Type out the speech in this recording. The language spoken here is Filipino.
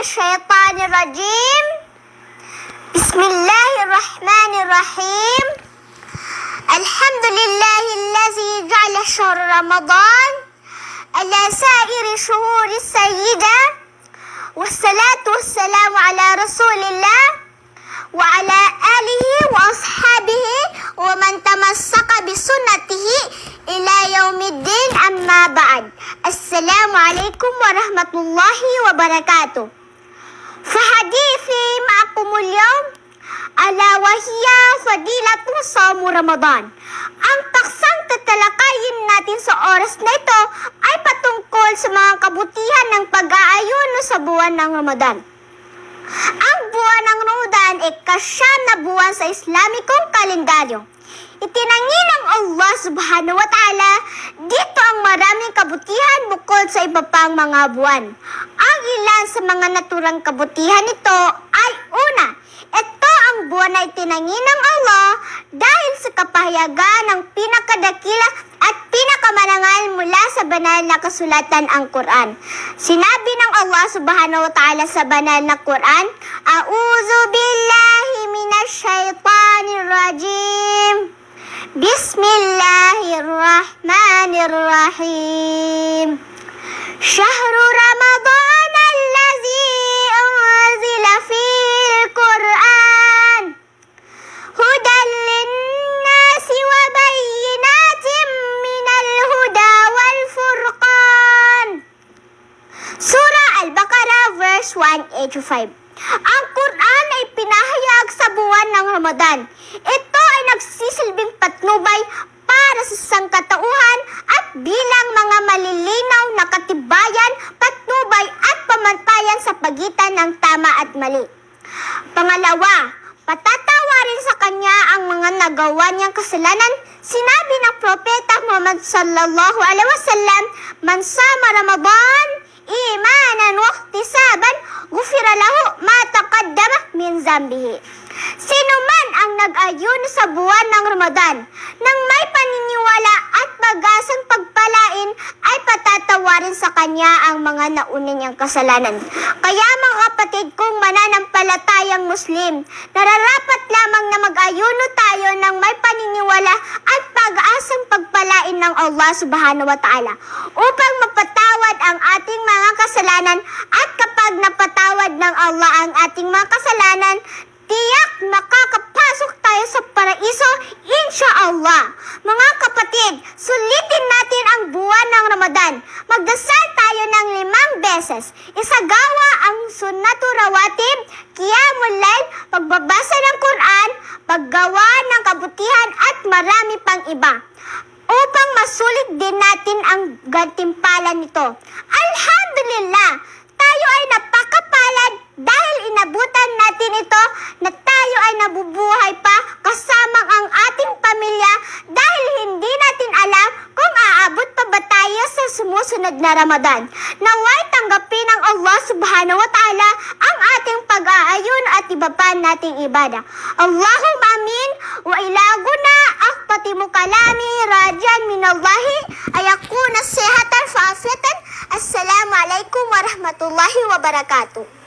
الشيطان الرجيم بسم الله الرحمن الرحيم الحمد لله الذي جعل شهر رمضان على سائر شهور السيدة والصلاة والسلام على رسول الله وعلى آله وأصحابه ومن تمسك بسنته إلى يوم الدين أما بعد السلام عليكم ورحمة الله وبركاته فحديثي معكم اليوم ألا وهي فضيلة صوم رمضان. Ang paksang tatalakayin natin sa oras na ito ay patungkol sa mga kabutihan ng pag-aayuno sa buwan ng Ramadan. Ang buwan ng Ramadan ay kasyam na buwan sa Islamikong kalendaryo. Itinangi ng Allah subhanahu wa ta'ala dito ang maraming kabutihan bukod sa iba pang mga buwan. Ang ilan sa mga naturang kabutihan nito ay una, ito ang buwan na itinangi ng Allah dahil sa kapahayagan ng pinakadakila at pinakamanangal mula sa banal na kasulatan ang Quran. Sinabi ng Allah subhanahu wa ta'ala sa banal na Quran, A'udhu billahi minash shaitanir rajim. Bismillahirrahmanirrahim. Syahru Ramadan allazi unzila fil Quran hudan linnasi wa bayyinatin minal huda wal furqan. Surah Al-Baqarah verse 185. Ang Quran ay pinahayag sa buwan ng Ramadan. Ito ay nagsisilbing patnubay para sa sangkatauhan at bilang mga malilinaw na katibayan, patnubay at pamantayan sa pagitan ng tama at mali. Pangalawa, patatawarin sa kanya ang mga nagawa niyang kasalanan. Sinabi ng Propeta Muhammad sallallahu alaihi wasallam, Man sama Ramadan imanan wa ihtisaban ghufira lahu ma taqaddama min zambihi. Sino man ang nag-ayuno sa buwan ng Ramadan nang may paniniwala at pag-asang pagpalain ay patatawarin sa kanya ang mga nauna niyang kasalanan. Kaya mga kapatid kong mananampalatayang Muslim, nararapat lamang na mag-ayuno tayo ng may paniniwala at pag-asang pagpalain ng Allah subhanahu wa ta'ala upang mapatawad ang ating mga kasalanan at kapag napatawad ng Allah ang ating mga kasalanan, tiyak makakapasok tayo sa paraiso, insyaallah. Mga kapatid, sulitin natin ang buwan ng Ramadan. Magdasal tayo ng 5 beses. Isagawa ang sunnatul rawatib, qiyamul lail, pagbabasa ng Quran, paggawa ng kabutihan at marami pang iba. Upang masulit din natin ang gantimpala nito. Alhamdulillah, tayo ay napakapalad dahil inabutan natin ito na tayo ay nabubuhay pa kasama ang ating pamilya dahil hindi natin alam kung aabot pa ba tayo sa sumusunod na Ramadan. Naway tanggapin ng Allah subhanahu wa ta'ala ang ating pag-aayon at iba pa nating ibada. Allahumma amin wa ilaguna akpatimu kalami rajan minallahi ayakuna sehatan fa'afiatan. Assalamualaikum warahmatullahi wabarakatuh.